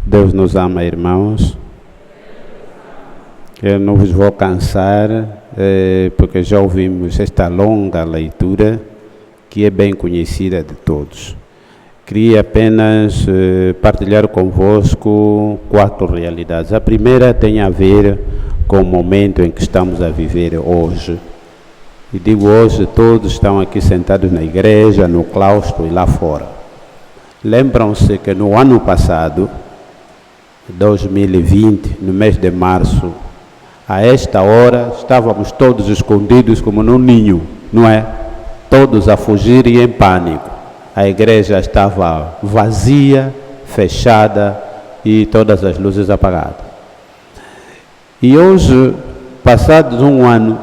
Deus nos ama, irmãos. Eu não vos vou cansar, porque já ouvimos esta longa leitura, que é bem conhecida de todos. Queria apenas partilhar convosco 4 realidades. A primeira tem a ver com o momento em que estamos a viver hoje. E digo hoje, todos estão aqui sentados na igreja, no claustro e lá fora. Lembram-se que no ano passado, 2020, no mês de março, a esta hora estávamos todos escondidos como num ninho, não é? Todos a fugir e em pânico. A igreja estava vazia, fechada e todas as luzes apagadas. E hoje, passados um ano,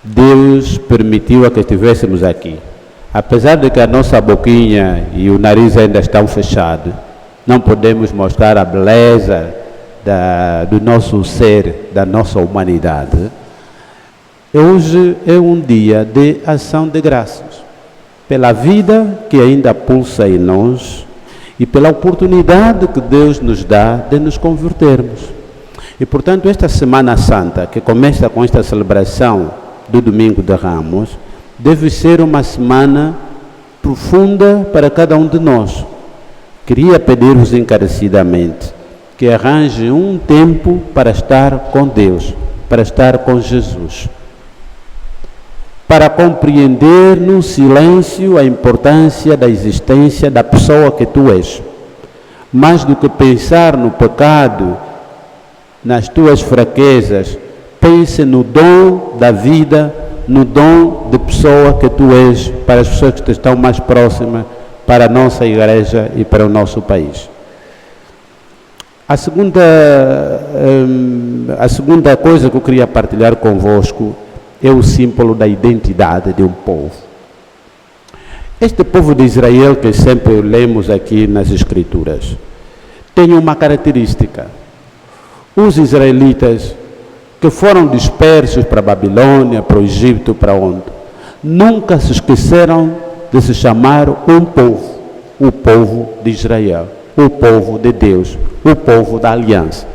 Deus permitiu que estivéssemos aqui. Apesar de que a nossa boquinha e o nariz ainda estão fechados, não podemos mostrar a beleza do nosso ser, da nossa humanidade. Hoje é um dia de ação de graças, pela vida que ainda pulsa em nós e pela oportunidade que Deus nos dá de nos convertermos. E portanto, esta Semana Santa, que começa com esta celebração do Domingo de Ramos, deve ser uma semana profunda para cada um de nós. Queria pedir-vos encarecidamente que arranje um tempo para estar com Deus, para estar com Jesus, para compreender no silêncio a importância da existência da pessoa que tu és. Mais do que pensar no pecado, nas tuas fraquezas, pense no dom da vida, no dom de pessoa que tu és, para as pessoas que te estão mais próximas, para a nossa igreja e para o nosso país. A segunda coisa que eu queria partilhar convosco é o símbolo da identidade de um povo. Este povo de Israel, que sempre lemos aqui nas Escrituras, tem uma característica. Os israelitas que foram dispersos para a Babilônia, para o Egito, para onde, nunca se esqueceram de se chamar um povo, o povo de Israel, o povo de Deus, o povo da aliança.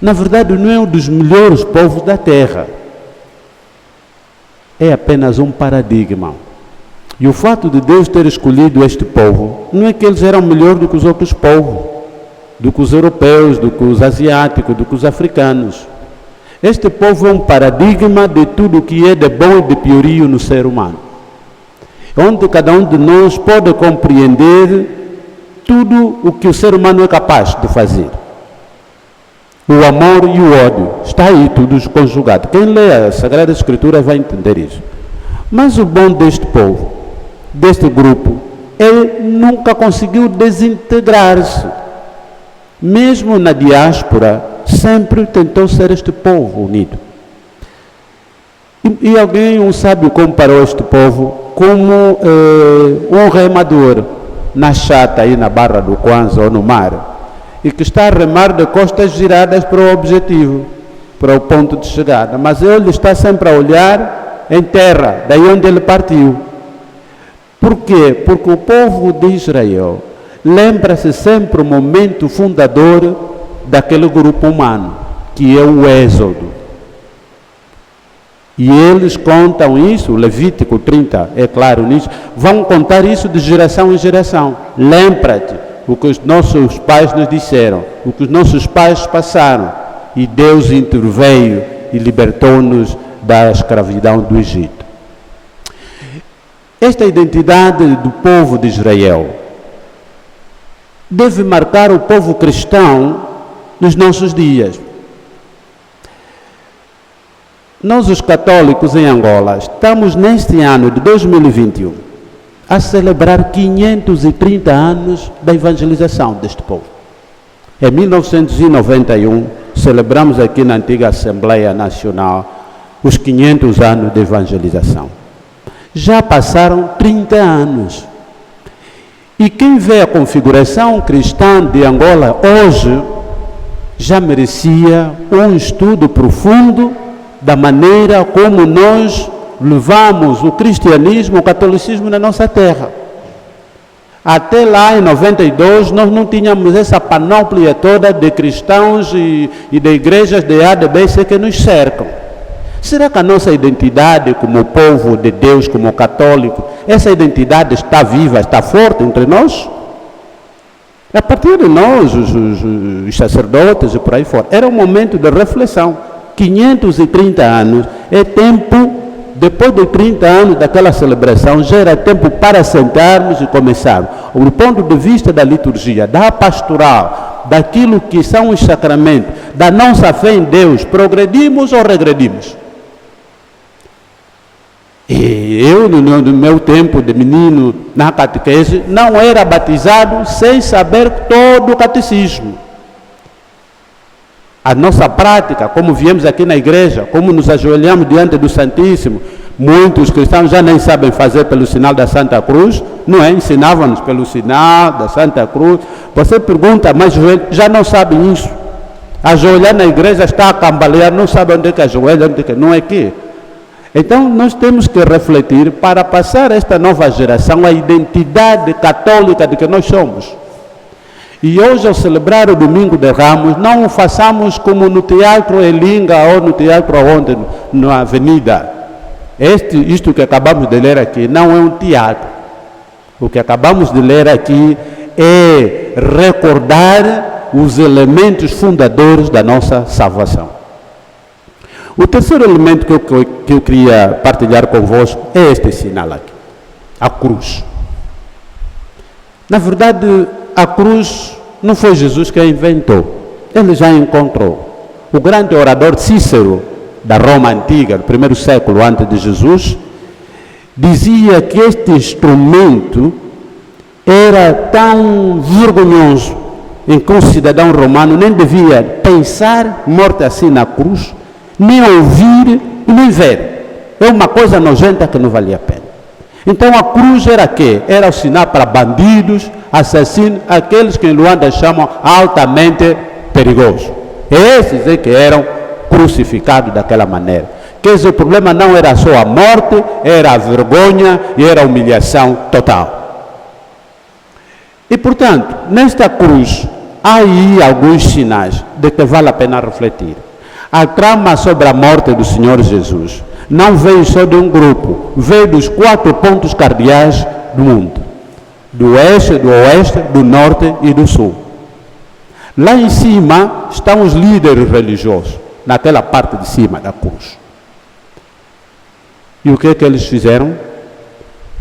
Na verdade, não é um dos melhores povos da terra, é apenas um paradigma. E o fato de Deus ter escolhido este povo, não é que eles eram melhores do que os outros povos, do que os europeus, do que os asiáticos, do que os africanos. Este povo é um paradigma de tudo o que é de bom e de piorio no ser humano, onde cada um de nós pode compreender tudo o que o ser humano é capaz de fazer. O amor e o ódio, está aí tudo conjugado. Quem lê a Sagrada Escritura vai entender isso. Mas o bom deste povo, deste grupo, ele nunca conseguiu desintegrar-se. Mesmo na diáspora, sempre tentou ser este povo unido. E alguém, um sábio, comparou este povo como um remador na chata aí na Barra do Kwanza ou no mar, e que está a remar de costas giradas para o objetivo, para o ponto de chegada, mas ele está sempre a olhar em terra, daí onde ele partiu. Por quê? Porque o povo de Israel lembra-se sempre o momento fundador daquele grupo humano, que é o Êxodo. E eles contam isso, Levítico 30, é claro nisso, vão contar isso de geração em geração. Lembra-te o que os nossos pais nos disseram, o que os nossos pais passaram, e Deus interveio e libertou-nos da escravidão do Egito. Esta identidade do povo de Israel deve marcar o povo cristão nos nossos dias. Nós, os católicos em Angola, estamos neste ano de 2021 a celebrar 530 anos da evangelização deste povo. Em 1991, celebramos aqui na antiga Assembleia Nacional os 500 anos de evangelização. Já passaram 30 anos. E quem vê a configuração cristã de Angola hoje já merecia um estudo profundo da maneira como nós levamos o cristianismo, o catolicismo na nossa terra. Até lá em 92 nós não tínhamos essa panóplia toda de cristãos e de igrejas de A, de B, C que nos cercam. Será que a nossa identidade como povo de Deus, como católico, essa identidade está viva, está forte entre nós? A partir de nós, os sacerdotes e por aí fora, era um momento de reflexão. 530 anos é tempo, depois de 30 anos daquela celebração, já era tempo para sentarmos e começarmos. Do ponto de vista da liturgia, da pastoral, daquilo que são os sacramentos, da nossa fé em Deus, progredimos ou regredimos? E eu, no meu tempo de menino na catequese, não era batizado sem saber todo o catecismo. A nossa prática, como viemos aqui na igreja, como nos ajoelhamos diante do Santíssimo, muitos cristãos já nem sabem fazer pelo sinal da Santa Cruz, não é? Ensinavam-nos pelo sinal da Santa Cruz. Você pergunta, mas já não sabem isso. Ajoelhar na igreja está a cambalear, não sabe onde é que ajoelha, onde é que não é que. Então, nós temos que refletir para passar a esta nova geração a identidade católica de que nós somos. E hoje, ao celebrar o Domingo de Ramos, não o façamos como no Teatro Elinga ou no Teatro Aonde, na Avenida. Isto que acabamos de ler aqui não é um teatro. O que acabamos de ler aqui é recordar os elementos fundadores da nossa salvação. O terceiro elemento que eu queria partilhar convosco é este sinal aqui, a cruz. Na verdade, a cruz não foi Jesus que a inventou, ele já encontrou. O grande orador Cícero, da Roma antiga, do primeiro século antes de Jesus, dizia que este instrumento era tão vergonhoso em que um cidadão romano nem devia pensar morte assim na cruz, nem ouvir e nem ver. É uma coisa nojenta que não valia a pena. Então a cruz era quê? Era o sinal para bandidos, assassinos, aqueles que em Luanda chamam altamente perigosos. Esses é que eram crucificados daquela maneira. Quer dizer, o problema não era só a morte, era a vergonha e era a humilhação total. E portanto, nesta cruz, há aí alguns sinais de que vale a pena refletir. A trama sobre a morte do Senhor Jesus não veio só de um grupo, veio dos 4 pontos cardeais do mundo. Do este, do oeste, do norte e do sul. Lá em cima estão os líderes religiosos, naquela parte de cima da cruz. E o que é que eles fizeram?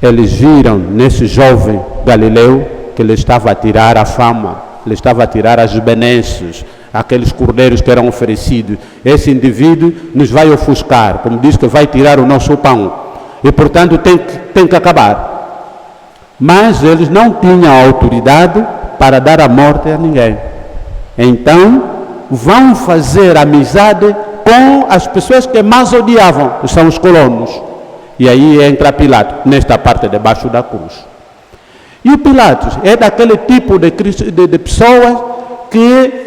Eles viram nesse jovem Galileu que lhe estava a tirar a fama, lhe estava a tirar as benesses, aqueles cordeiros que eram oferecidos. Esse indivíduo nos vai ofuscar, como diz que vai tirar o nosso pão. E portanto tem que acabar. Mas eles não tinham autoridade para dar a morte a ninguém. Então vão fazer amizade com as pessoas que mais odiavam, que são os colonos. E aí entra Pilatos, nesta parte debaixo da cruz. E o Pilatos é daquele tipo de pessoas que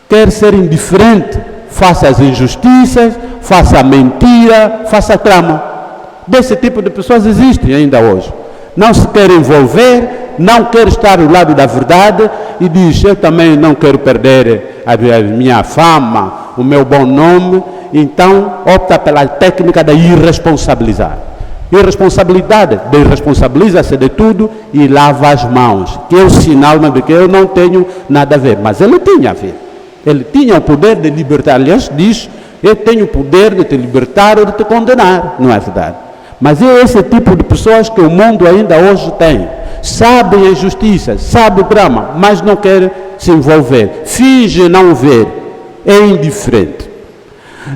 quer ser indiferente, faça as injustiças, faça a mentira, faça a trama. Desse tipo de pessoas existem ainda hoje. Não se quer envolver, não quer estar ao lado da verdade e diz, eu também não quero perder a minha fama, o meu bom nome, então opta pela técnica da irresponsabilizar. Irresponsabilidade, irresponsabiliza-se de tudo e lava as mãos, que é o sinal de que eu não tenho nada a ver, mas ele tinha a ver. Ele tinha o poder de libertar, aliás, diz, eu tenho o poder de te libertar ou de te condenar, não é verdade? Mas é esse tipo de pessoas que o mundo ainda hoje tem. Sabem a injustiça, sabem o drama, mas não querem se envolver, finge não ver, é indiferente.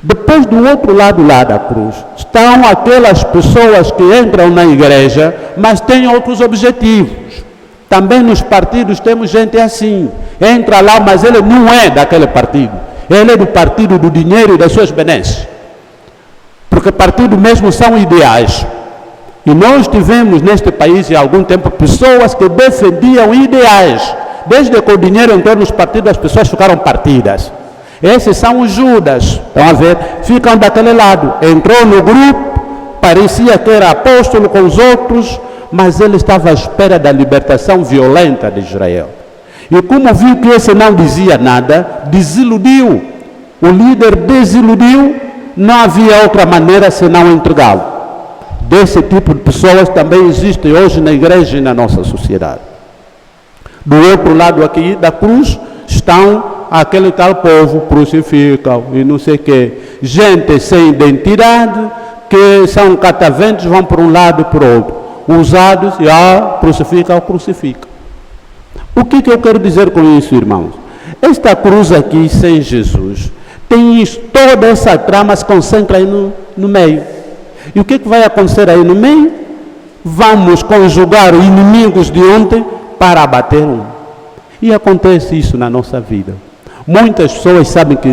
Depois do outro lado lá da cruz, estão aquelas pessoas que entram na igreja, mas têm outros objetivos. Também nos partidos temos gente assim, entra lá, mas ele não é daquele partido, ele é do partido do dinheiro e das suas benesses, porque partido mesmo são ideais, e nós tivemos neste país há algum tempo pessoas que defendiam ideais, desde que o dinheiro entrou nos partidos as pessoas ficaram partidas. Esses são os Judas, estão a ver, ficam daquele lado, entrou no grupo, parecia que era apóstolo com os outros, mas ele estava à espera da libertação violenta de Israel. E como viu que esse não dizia nada, desiludiu. O líder desiludiu, não havia outra maneira senão entregá-lo. Desse tipo de pessoas também existe hoje na igreja e na nossa sociedade. Do outro lado aqui da cruz estão aquele tal povo, crucificam e não sei o quê. Gente sem identidade, que são cataventos, vão para um lado e para o outro. Usados e crucificam. O que eu quero dizer com isso, irmãos? Esta cruz aqui, sem Jesus, tem toda essa trama se concentra aí no meio. E o que vai acontecer aí no meio? Vamos conjugar os inimigos de ontem para abater um. E acontece isso na nossa vida. Muitas pessoas sabem que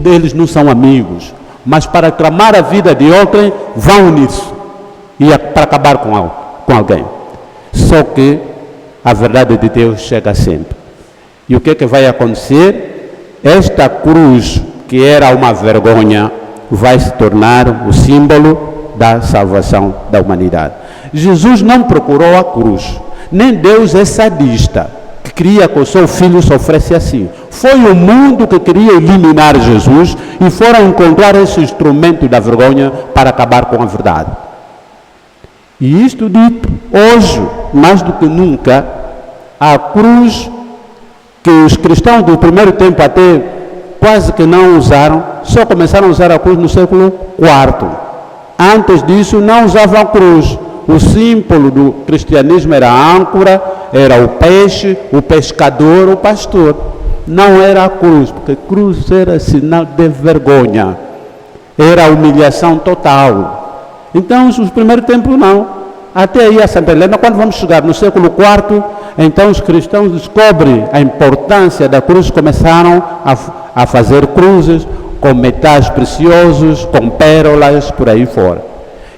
eles não são amigos, mas para tramar a vida de outrem, vão unir-se e para acabar com alguém. Só que a verdade de Deus chega sempre. E o que vai acontecer? Esta cruz, que era uma vergonha, vai se tornar o símbolo da salvação da humanidade. Jesus não procurou a cruz, nem Deus é sadista, que queria que o seu filho sofresse assim. Foi o mundo que queria eliminar Jesus e foram encontrar esse instrumento da vergonha para acabar com a verdade. E isto dito, hoje, mais do que nunca, a cruz que os cristãos do primeiro tempo até quase que não usaram, só começaram a usar a cruz no século IV. Antes disso, não usavam a cruz. O símbolo do cristianismo era a âncora, era o peixe, o pescador, o pastor. Não era a cruz, porque a cruz era sinal de vergonha. Era a humilhação total. Então, os primeiros tempos não. Até aí a Santa Helena, quando vamos chegar no século IV, então os cristãos descobrem a importância da cruz, começaram a fazer cruzes com metais preciosos, com pérolas, por aí fora.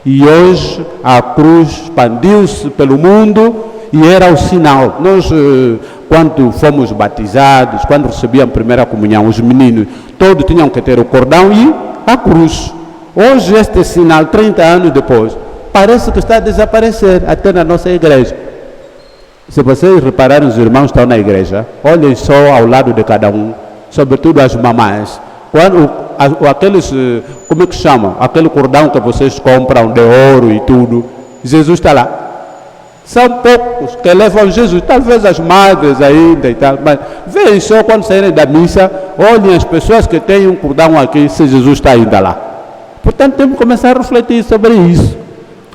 E hoje a cruz expandiu-se pelo mundo e era o sinal. Nós, quando fomos batizados, quando recebíamos a primeira comunhão, os meninos, todos tinham que ter o cordão e a cruz. Hoje este sinal, 30 anos depois, parece que está a desaparecer, até na nossa igreja. Se vocês repararem, os irmãos estão na igreja, olhem só ao lado de cada um, sobretudo as mamães. Quando aqueles, como é que chamam? Aquele cordão que vocês compram de ouro e tudo, Jesus está lá. São poucos que levam Jesus, talvez as madres ainda e tal, mas veem só quando saírem da missa, olhem as pessoas que têm um cordão aqui, se Jesus está ainda lá. Portanto, temos que começar a refletir sobre isso.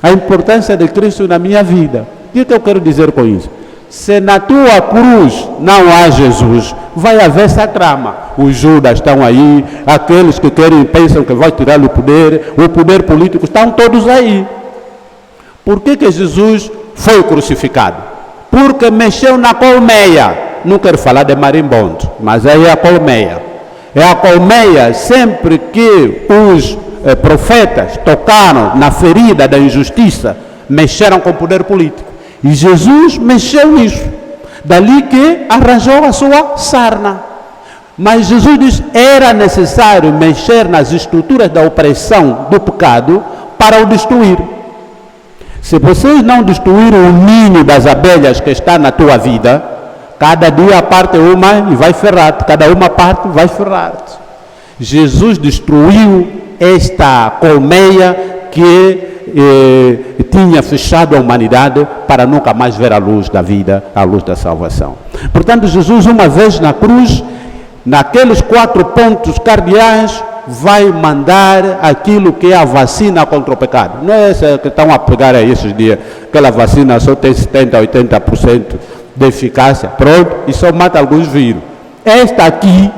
A importância de Cristo na minha vida. O que eu quero dizer com isso? Se na tua cruz não há Jesus, vai haver essa trama. Os Judas estão aí, aqueles que querem, pensam que vai tirar o poder político, estão todos aí. Por que Jesus foi crucificado? Porque mexeu na colmeia. Não quero falar de marimbondo, mas aí é a colmeia. É a colmeia, sempre que os profetas tocaram na ferida da injustiça, mexeram com o poder político. E Jesus mexeu nisso. Dali que arranjou a sua sarna. Mas Jesus diz que era necessário mexer nas estruturas da opressão do pecado para o destruir. Se vocês não destruírem o ninho das abelhas que está na tua vida, cada dia parte uma e vai ferrar-te, cada uma parte vai ferrar-te. Jesus destruiu esta colmeia que tinha fechado a humanidade para nunca mais ver a luz da vida, a luz da salvação. Portanto, Jesus, uma vez na cruz, naqueles 4 pontos cardeais, vai mandar aquilo que é a vacina contra o pecado. Não é essa que estão a pegar aí esses dias, aquela vacina só tem 70%, 80% de eficácia, pronto, e só mata alguns vírus. Esta aqui,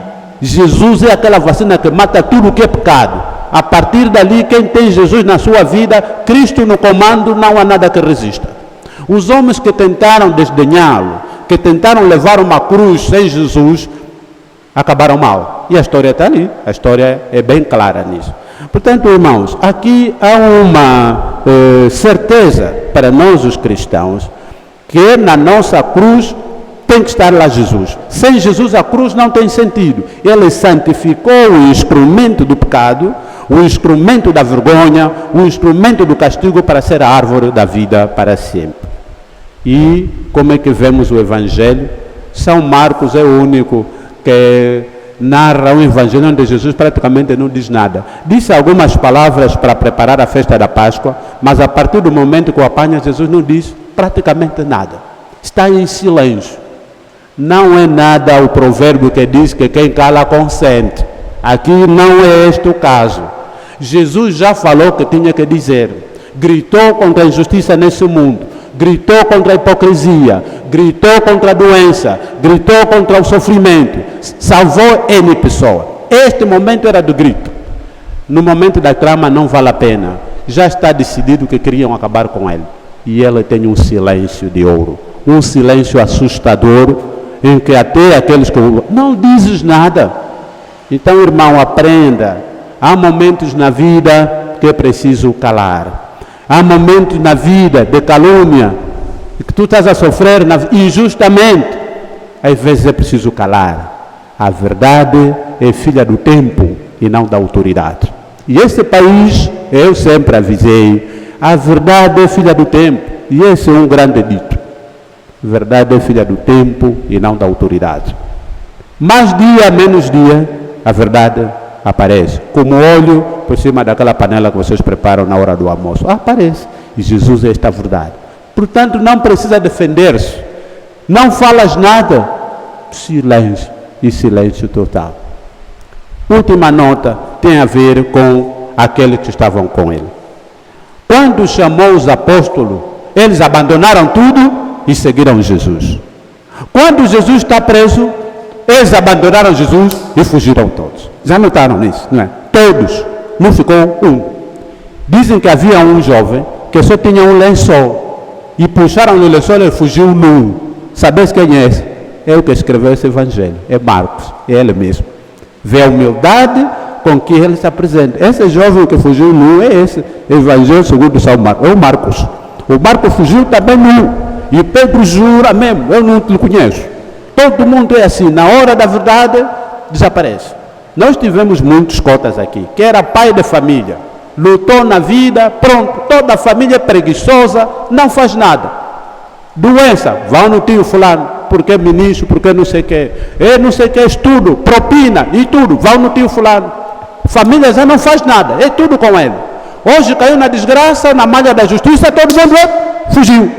Jesus é aquela vacina que mata tudo o que é pecado. A partir dali, quem tem Jesus na sua vida, Cristo no comando, não há nada que resista. Os homens que tentaram desdenhá-lo, que tentaram levar uma cruz sem Jesus, acabaram mal. E a história está ali, a história é bem clara nisso. Portanto, irmãos, aqui há uma certeza para nós os cristãos, que na nossa cruz tem que estar lá Jesus. Sem Jesus a cruz não tem sentido. Ele santificou o instrumento do pecado, o instrumento da vergonha, o instrumento do castigo para ser a árvore da vida para sempre. E como é que vemos o Evangelho? São Marcos é o único que narra um Evangelho onde Jesus praticamente não diz nada. Disse algumas palavras para preparar a festa da Páscoa, mas a partir do momento que o apanha, Jesus não diz praticamente nada. Está em silêncio. Não é nada o provérbio que diz que quem cala consente. Aqui não é este o caso. Jesus já falou o que tinha que dizer. Gritou contra a injustiça nesse mundo. Gritou contra a hipocrisia. Gritou contra a doença. Gritou contra o sofrimento. Salvou N pessoas. Este momento era do grito. No momento da trama não vale a pena. Já está decidido que queriam acabar com ele. E ele tem um silêncio de ouro. Um silêncio assustador, em que até aqueles que não dizes nada. Então, irmão, aprenda. Há momentos na vida que é preciso calar. Há momentos na vida de calúnia que tu estás a sofrer injustamente. Às vezes é preciso calar. A verdade é filha do tempo e não da autoridade. E esse país, eu sempre avisei, a verdade é filha do tempo. E esse é um grande dito. Verdade é filha do tempo e não da autoridade. Mais dia, menos dia, a verdade aparece. Como óleo por cima daquela panela que vocês preparam na hora do almoço. Aparece. E Jesus é esta verdade. Portanto, não precisa defender-se. Não falas nada. Silêncio. E silêncio total. Última nota tem a ver com aqueles que estavam com ele. Quando chamou os apóstolos, eles abandonaram tudo e seguiram Jesus. Quando Jesus está preso, eles abandonaram Jesus e fugiram todos. Já notaram nisso, não é? Todos. Não ficou um. Dizem que havia um jovem que só tinha um lençol. E puxaram-lhe o lençol e ele fugiu nu. Sabes quem é esse? É o que escreveu esse evangelho. É Marcos. É ele mesmo. Vê a humildade com que ele se apresenta. Esse jovem que fugiu nu é esse. Evangelho segundo São Marcos. É o Marcos. O Marcos fugiu também nu. E Pedro jura mesmo. Eu não te conheço. Todo mundo é assim. Na hora da verdade, desaparece. Nós tivemos muitos cotas aqui. Que era pai de família. Lutou na vida. Pronto. Toda a família é preguiçosa. Não faz nada. Doença. Vão no tio fulano. Porque é ministro, porque não sei o que. É não sei o que, estudo, propina e tudo. Vão no tio fulano. Família já não faz nada. É tudo com ele. Hoje caiu na desgraça, na malha da justiça, todo mundo fugiu.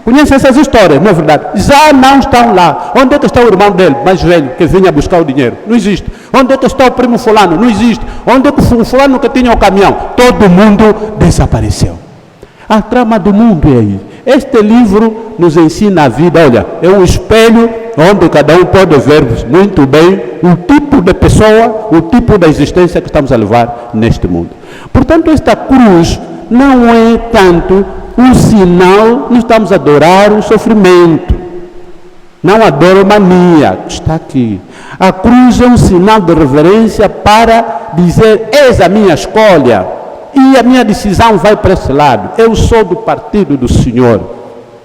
Conhece essas histórias, não é verdade? Já não estão lá. Onde é que está o irmão dele, mais velho, que vinha buscar o dinheiro? Não existe. Onde é que está o primo fulano? Não existe. Onde é que o fulano que tinha o caminhão? Todo mundo desapareceu. A trama do mundo é aí. Este livro nos ensina a vida. Olha, é um espelho onde cada um pode ver muito bem o tipo de pessoa, o tipo de existência que estamos a levar neste mundo. Portanto, esta cruz não é tanto um sinal, não estamos a adorar o sofrimento. Não adoro mania, está aqui. A cruz é um sinal de reverência para dizer, eis a minha escolha. E a minha decisão vai para esse lado. Eu sou do partido do Senhor.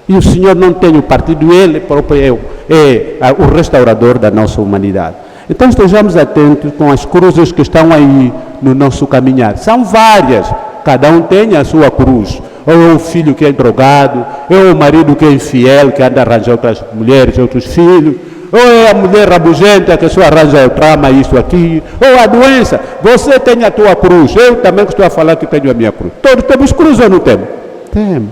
E o Senhor não tem o partido, Ele próprio é o restaurador da nossa humanidade. Então estejamos atentos com as cruzes que estão aí no nosso caminhar. São várias. Cada um tem a sua cruz. Ou é um filho que é drogado, ou é o marido que é infiel, que anda a arranjar outras mulheres, outros filhos. Ou é a mulher rabugenta que só arranja o trama, isso aqui. Ou a doença. Você tem a tua cruz. Eu também estou a falar que tenho a minha cruz. Todos temos cruz ou não temos? Temos.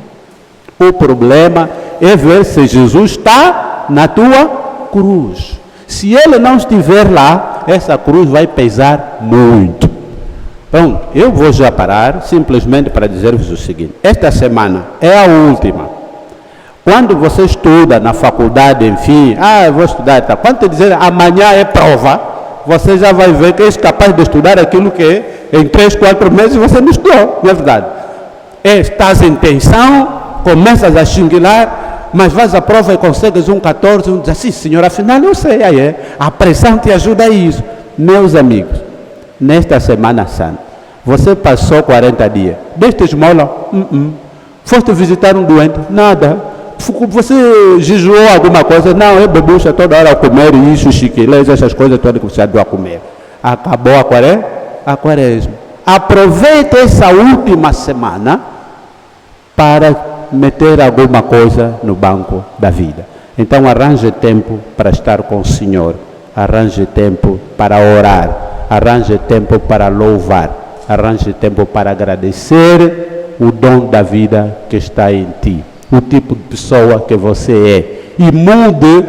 O problema é ver se Jesus está na tua cruz. Se ele não estiver lá, essa cruz vai pesar muito. Pronto, eu vou já parar simplesmente para dizer-vos o seguinte. Esta semana é a última. Quando você estuda na faculdade, enfim, eu vou estudar, tá? Quando te dizer amanhã é prova, você já vai ver que é capaz de estudar aquilo que em 3, 4 meses você não estudou, não é verdade? Estás em tensão, começas a xinguilar, mas vais à prova e consegues um 14, um 16, senhor, afinal eu sei, aí é. A pressão te ajuda a isso. Meus amigos, nesta Semana Santa, você passou 40 dias, deste esmola? Foste visitar um doente? Nada. Você jejuou alguma coisa? Não, eu bebucha toda hora a comer isso, chiquilés, essas coisas todas que você andou a comer. Acabou a quaresma. Aproveite essa última semana para meter alguma coisa no banco da vida. Então arranje tempo para estar com o Senhor, arranje tempo para orar, arranje tempo para louvar, arranje tempo para agradecer o dom da vida que está em ti, o tipo de pessoa que você é, e mude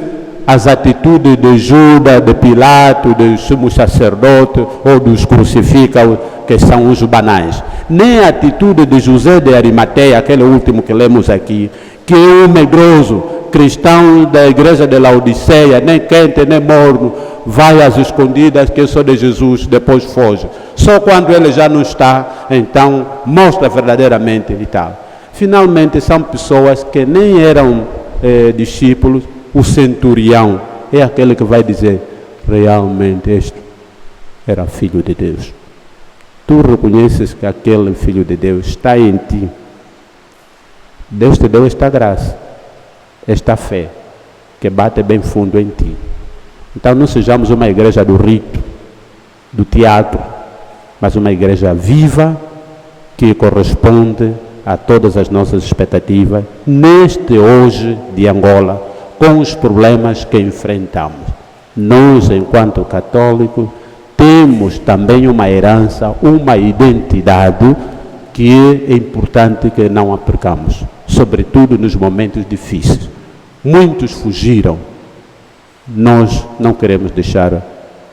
as atitudes de Judas, de Pilato, dos sumos sacerdotes ou dos crucificados, que são os banais. Nem a atitude de José de Arimateia, aquele último que lemos aqui, que é um medroso cristão da igreja de Laodiceia, nem quente nem morno, vai às escondidas, que eu sou de Jesus, depois foge. Só quando ele já não está, então mostra verdadeiramente e tal. Finalmente são pessoas que nem eram discípulos. O centurião é aquele que vai dizer, realmente este era filho de Deus. Tu reconheces que aquele filho de Deus está em ti. Deus te deu esta graça, esta fé, que bate bem fundo em ti. Então não sejamos uma igreja do rito, do teatro, mas uma igreja viva, que corresponde a todas as nossas expectativas, neste hoje de Angola, com os problemas que enfrentamos. Nós, enquanto católicos, temos também uma herança, uma identidade que é importante que não a percamos, sobretudo nos momentos difíceis. Muitos fugiram, nós não queremos deixar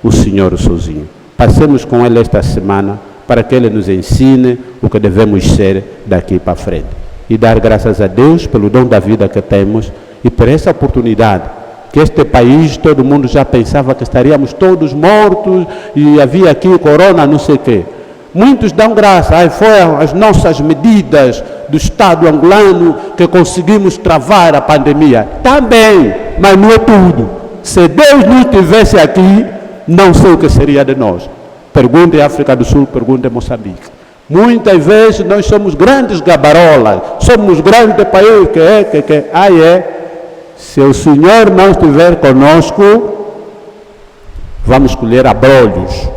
o Senhor sozinho. Passemos com Ele esta semana para que Ele nos ensine o que devemos ser daqui para frente. E dar graças a Deus pelo dom da vida que temos e por essa oportunidade, que este país, todo mundo já pensava que estaríamos todos mortos e havia aqui corona, não sei o quê. Muitos dão graça, foram as nossas medidas do Estado angolano que conseguimos travar a pandemia. Também, mas não é tudo. Se Deus não estivesse aqui, não sei o que seria de nós. Pergunte a África do Sul, pergunte a Moçambique. Muitas vezes nós somos grandes gabarolas, somos grandes país, Se o Senhor não estiver conosco, vamos colher abrolhos.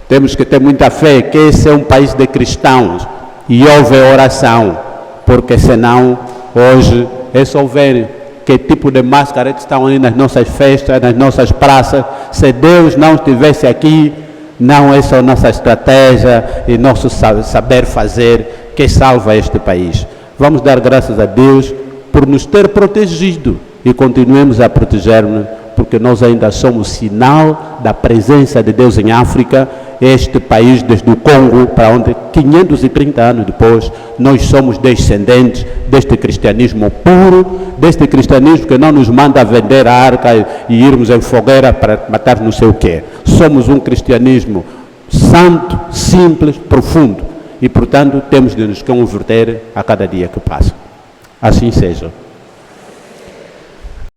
Temos que ter muita fé, que esse é um país de cristãos. E houve oração, porque senão, hoje, é só ver que tipo de máscara que estão aí nas nossas festas, nas nossas praças. Se Deus não estivesse aqui, não é só nossa estratégia e nosso saber fazer que salva este país. Vamos dar graças a Deus por nos ter protegido e continuemos a proteger-nos, porque nós ainda somos sinal da presença de Deus em África, este país desde o Congo para onde 530 anos depois nós somos descendentes deste cristianismo puro, deste cristianismo que não nos manda vender a arca e irmos em fogueira para matar não sei o quê. Somos um cristianismo santo, simples, profundo e portanto temos de nos converter a cada dia que passa. Assim seja.